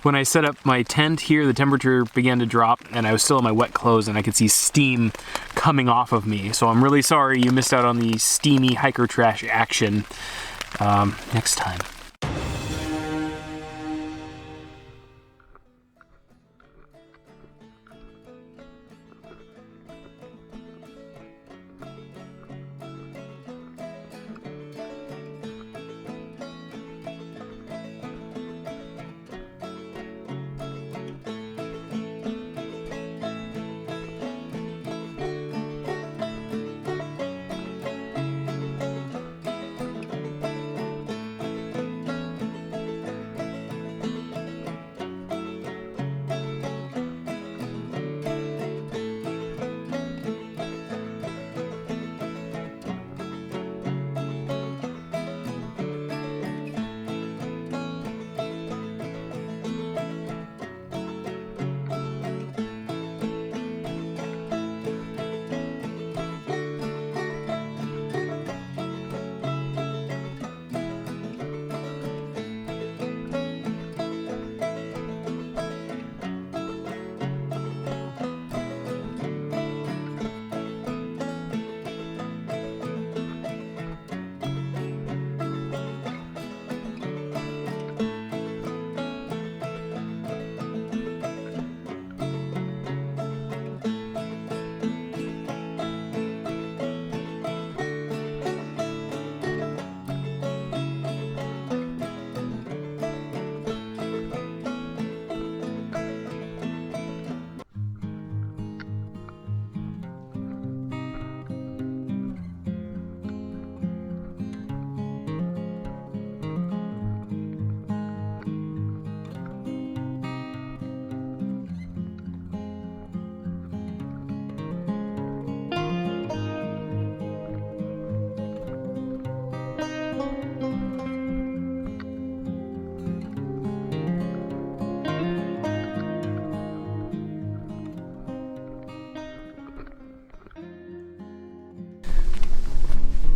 when I set up my tent here, the temperature began to drop and I was still in my wet clothes and I could see steam coming off of me. So I'm really sorry you missed out on the steamy hiker trash action. Next time.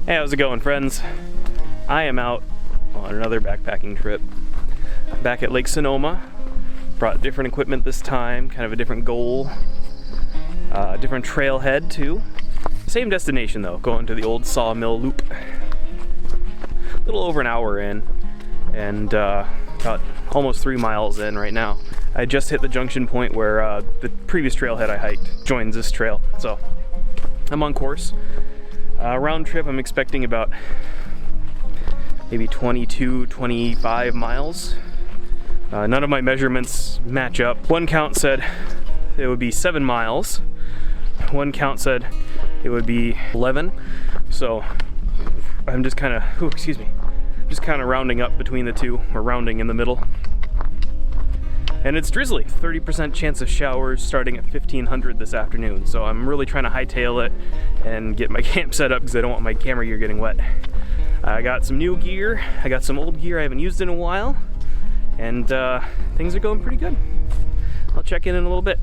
Hey, how's it going, friends? I am out on another backpacking trip. I'm back at Lake Sonoma. Brought different equipment this time, kind of a different goal. Different trailhead too. Same destination though, going to the old sawmill loop. A little over an hour in, and about almost 3 miles in right now. I just hit the junction point where the previous trailhead I hiked joins this trail, so I'm on course. Round trip, I'm expecting about maybe 22, 25 miles. None of my measurements match up. One count said it would be 7 miles. One count said it would be 11. So I'm just kind of, just kind of rounding up between the two, or rounding in the middle. And it's drizzly, 30% chance of showers starting at 1500 this afternoon. So I'm really trying to hightail it and get my camp set up because I don't want my camera gear getting wet. I got some new gear, I got some old gear I haven't used in a while, and things are going pretty good. I'll check in a little bit.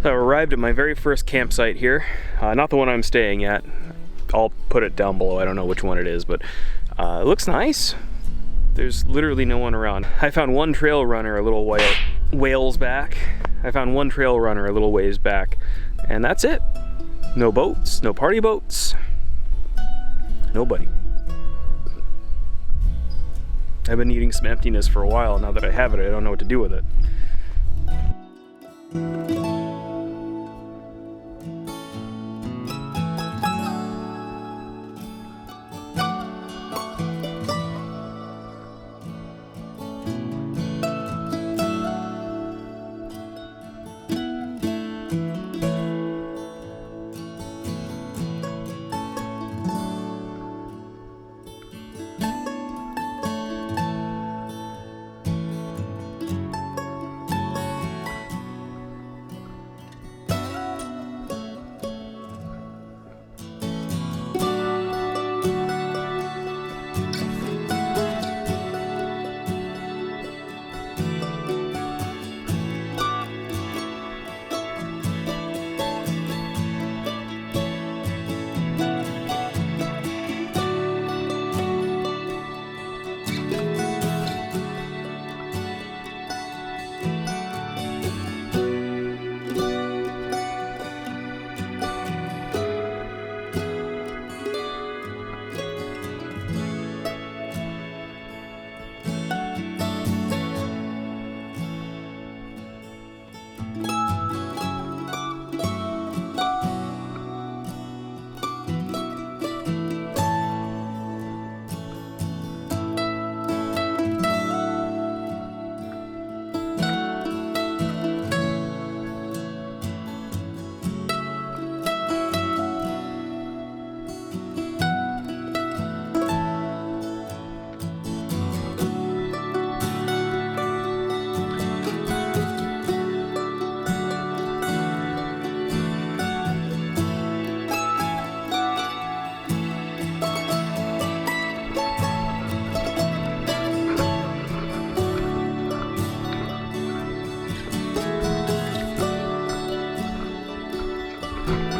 I arrived at my very first campsite here. Not the one I'm staying at. I'll put it down below. I don't know which one it is, but it looks nice. There's literally no one around. I found one trail runner a little ways back. And that's it. No boats, no party boats. Nobody. I've been needing some emptiness for a while. Now that I have it, I don't know what to do with it.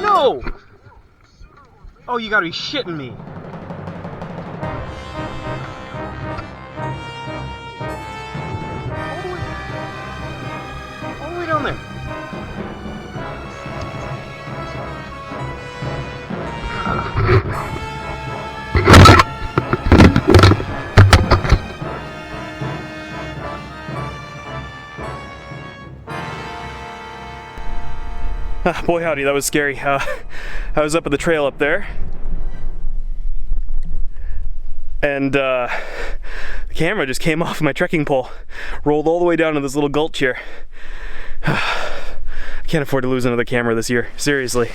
No! Oh, you gotta be shitting me. All the way down there. Boy howdy, that was scary. I was up at the trail up there, and the camera just came off my trekking pole, rolled all the way down to this little gulch here. I can't afford to lose another camera this year, seriously.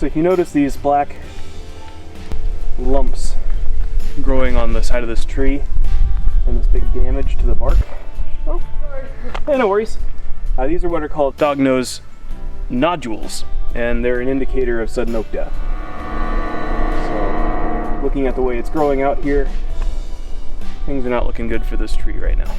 So if you notice these black lumps growing on the side of this tree and this big damage to the bark. Oh, sorry. Hey, no worries. These are what are called dog-nose nodules, and they're an indicator of sudden oak death. So, looking at the way it's growing out here, things are not looking good for this tree right now.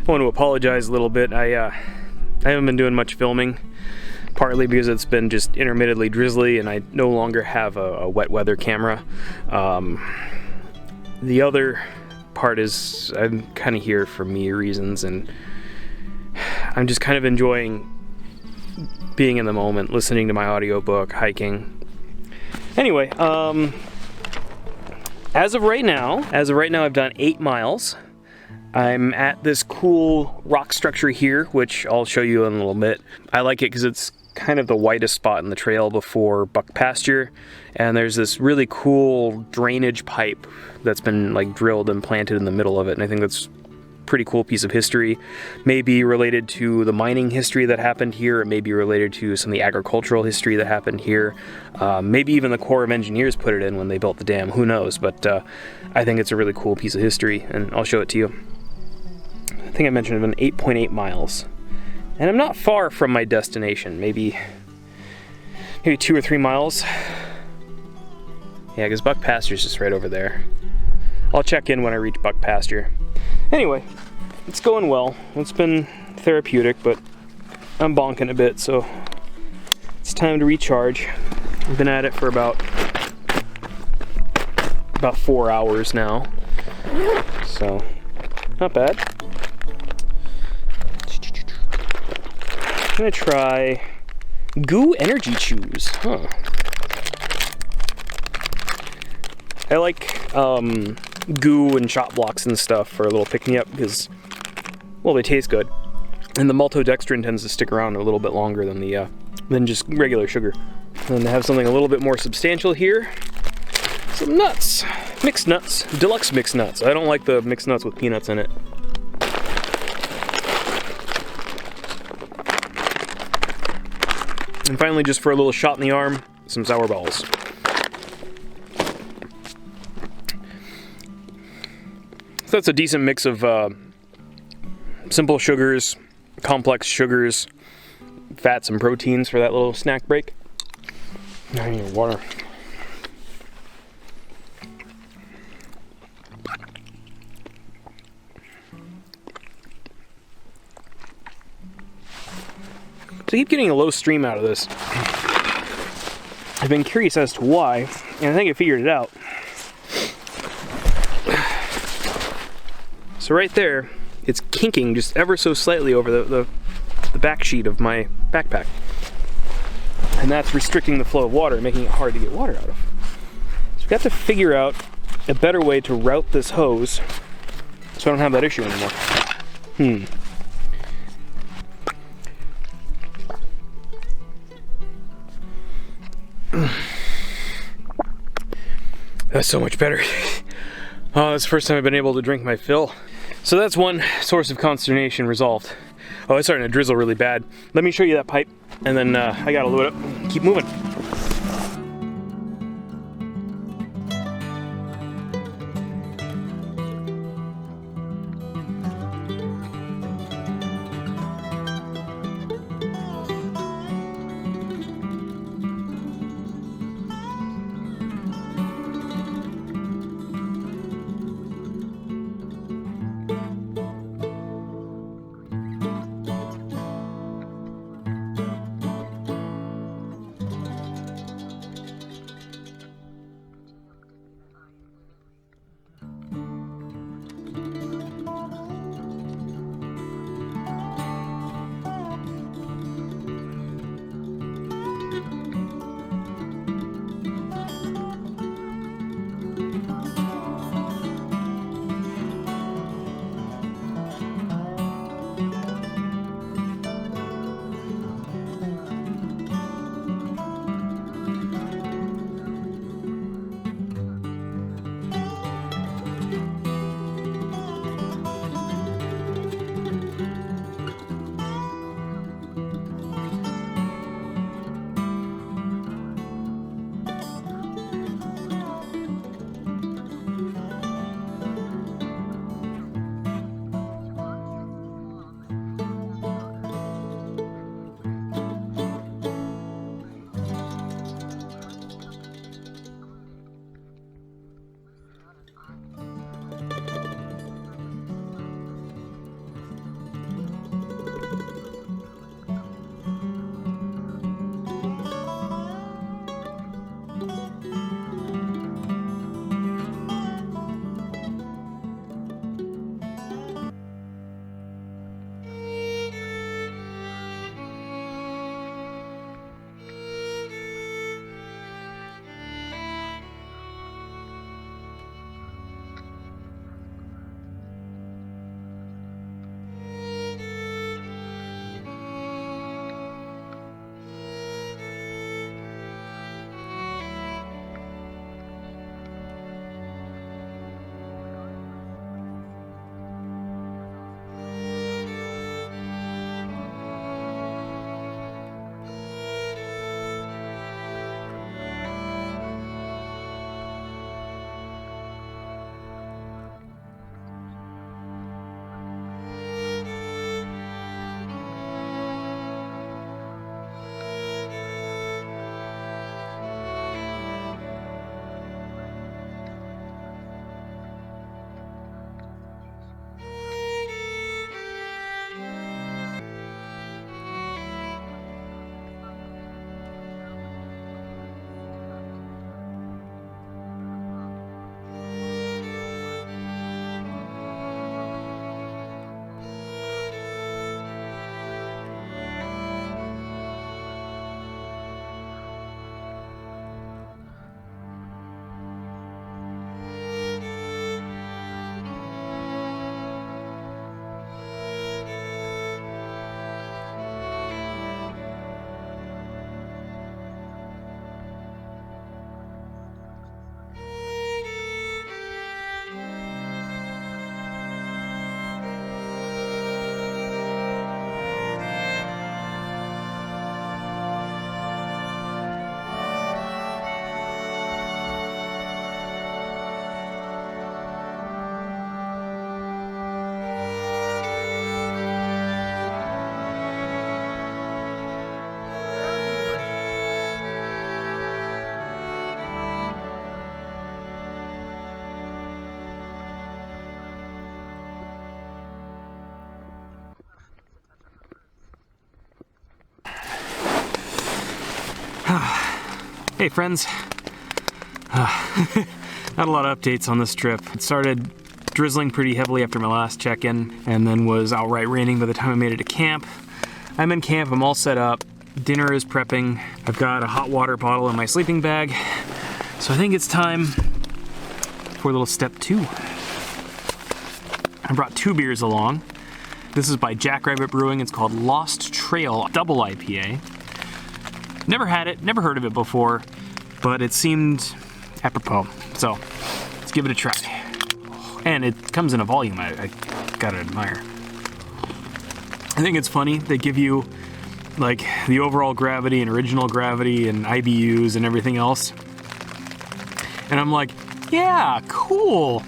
want to apologize a little bit. I haven't been doing much filming, partly because it's been just intermittently drizzly and I no longer have a wet weather camera. The other part is I'm kind of here for me reasons, and I'm just kind of enjoying being in the moment, listening to my audiobook, hiking. Anyway, as of right now, I've done 8 miles. I'm at this cool rock structure here, which I'll show you in a little bit. I like it because it's kind of the widest spot in the trail before buck pasture, and there's this really cool drainage pipe that's been like drilled and planted in the middle of it, and I think that's pretty cool piece of history. Maybe related to the mining history that happened here, or maybe related to some of the agricultural history that happened here. Maybe even the Corps of Engineers put it in when they built the dam, who knows, but I think it's a really cool piece of history, and I'll show it to you. I think I mentioned I've been 8.8 miles, and I'm not far from my destination, maybe 2 or 3 miles. Yeah, because buck pasture's just right over there. I'll check in when I reach buck pasture. Anyway, it's going well. It's been therapeutic, but I'm bonking a bit, so it's time to recharge. I've been at it for about 4 hours now, so not bad. I'm gonna try Goo Energy Chews. Huh. I like goo and shot blocks and stuff for a little pick-me-up because, well, they taste good, and the maltodextrin tends to stick around a little bit longer than the than just regular sugar. And then they have something a little bit more substantial here. Some nuts, mixed nuts, deluxe mixed nuts. I don't like the mixed nuts with peanuts in it. And finally, just for a little shot in the arm, some sour balls. So that's a decent mix of simple sugars, complex sugars, fats, and proteins for that little snack break. I need water. So I keep getting a low stream out of this. I've been curious as to why, and I think I figured it out. So right there, it's kinking just ever so slightly over the back sheet of my backpack. And that's restricting the flow of water, making it hard to get water out of. So we've got to figure out a better way to route this hose so I don't have that issue anymore. That's so much better. Oh, that's the first time I've been able to drink my fill. So that's one source of consternation resolved. Oh, it's starting to drizzle really bad. Let me show you that pipe, and then I gotta load up and keep moving. Hey friends. Not a lot of updates on this trip. It started drizzling pretty heavily after my last check-in, and then was outright raining by the time I made it to camp. I'm in camp, I'm all set up. Dinner is prepping. I've got a hot water bottle in my sleeping bag. So I think it's time for a little step 2. I brought 2 beers along. This is by Jackrabbit Brewing. It's called Lost Trail Double IPA. Never had it, never heard of it before, but it seemed apropos. So let's give it a try. And it comes in a volume I gotta admire. I think it's funny, they give you like the overall gravity and original gravity and IBUs and everything else. And I'm like, yeah, cool,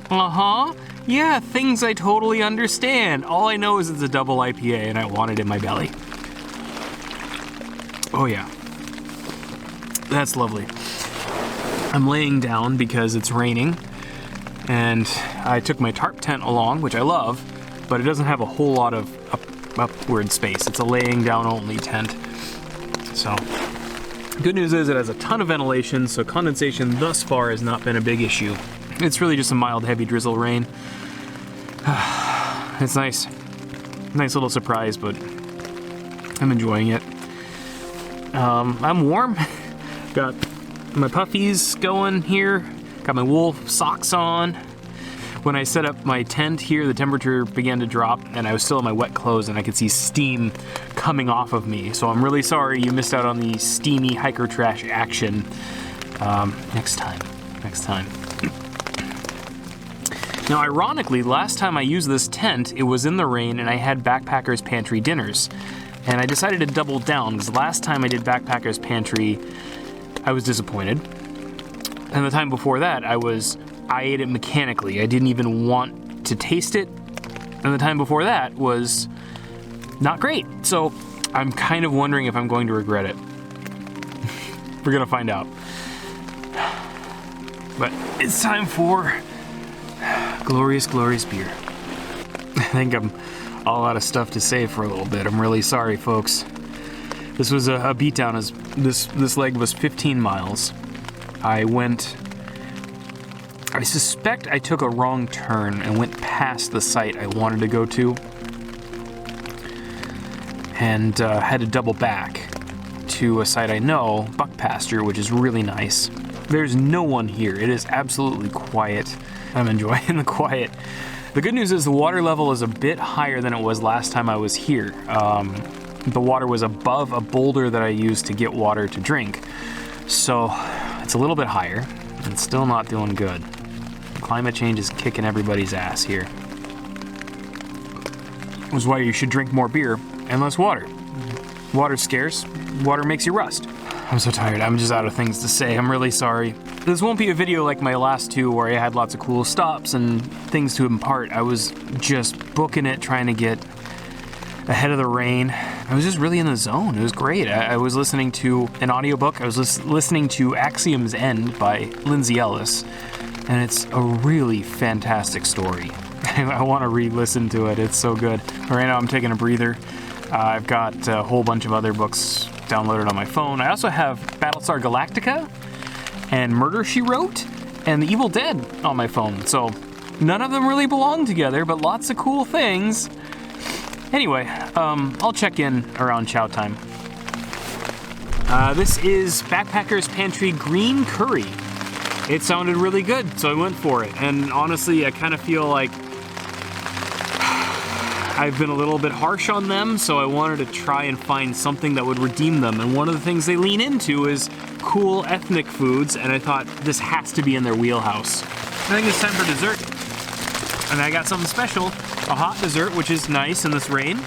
yeah, things I totally understand. All I know is it's a double IPA and I want it in my belly. Oh yeah, that's lovely. I'm laying down because it's raining, and I took my tarp tent along, which I love, but it doesn't have a whole lot of upward space. It's a laying down only tent. So, good news is it has a ton of ventilation, so condensation thus far has not been a big issue. It's really just a mild, heavy drizzle rain. It's nice. Nice little surprise, but I'm enjoying it. I'm warm. Got my puffies going here. Got my wool socks on. When I set up my tent here, the temperature began to drop and I was still in my wet clothes and I could see steam coming off of me. So I'm really sorry you missed out on the steamy hiker trash action. Next time. Now, ironically, last time I used this tent, it was in the rain and I had Backpackers Pantry dinners. And I decided to double down because last time I did Backpackers Pantry, I was disappointed. And the time before that, I ate it mechanically. I didn't even want to taste it. And the time before that was not great. So I'm kind of wondering if I'm going to regret it. We're gonna find out. But it's time for glorious, glorious beer. I think I'm all out of stuff to say for a little bit. I'm really sorry, folks. This was a beatdown as this leg was 15 miles. I suspect I took a wrong turn and went past the site I wanted to go to, and had to double back to a site I know, buck pasture, which is really nice. There's no one here. It is absolutely quiet. I'm enjoying the quiet. The good news is the water level is a bit higher than it was last time I was here. The water was above a boulder that I used to get water to drink. So it's a little bit higher and still not doing good. Climate change is kicking everybody's ass here. Which is why you should drink more beer and less water. Water's scarce, water makes you rust. I'm so tired, I'm just out of things to say, I'm really sorry. This won't be a video like my last 2 where I had lots of cool stops and things to impart. I was just booking it, trying to get ahead of the rain. I was just really in the zone. It was great. I was listening to an audiobook. I was listening to Axiom's End by Lindsay Ellis, and it's a really fantastic story. I want to re-listen to it. It's so good. Right now I'm taking a breather. I've got a whole bunch of other books downloaded on my phone. I also have Battlestar Galactica and Murder, She Wrote and The Evil Dead on my phone. So none of them really belong together, but lots of cool things. Anyway, I'll check in around chow time. This is Backpackers Pantry Green Curry. It sounded really good, so I went for it. And honestly, I kind of feel like I've been a little bit harsh on them, so I wanted to try and find something that would redeem them. And one of the things they lean into is cool ethnic foods, and I thought this has to be in their wheelhouse. I think it's time for dessert. And I got something special, a hot dessert, which is nice in this rain.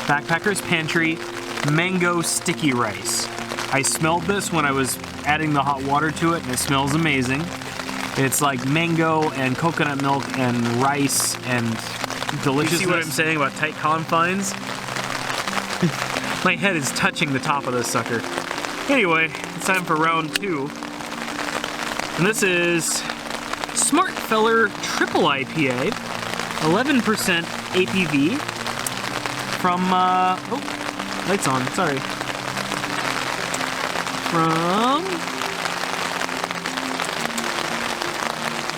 Backpackers Pantry Mango Sticky Rice. I smelled this when I was adding the hot water to it, and it smells amazing. It's like mango and coconut milk and rice and deliciousness. You see what I'm saying about tight confines? My head is touching the top of this sucker. Anyway, it's time for round 2. And this is Smart Feller Triple IPA, 11% ABV from, oh, lights on, sorry. from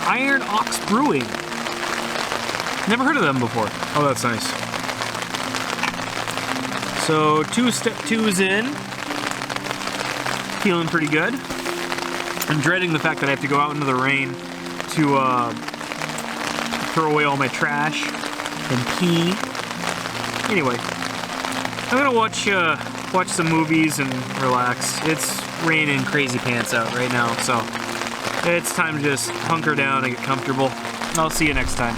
Iron Ox Brewing. Never heard of them before. Oh, that's nice. So step 2's in. Feeling pretty good. I'm dreading the fact that I have to go out into the rain to throw away all my trash and pee. Anyway, I'm gonna watch some movies and relax. It's raining crazy pants out right now, so it's time to just hunker down and get comfortable. I'll see you next time.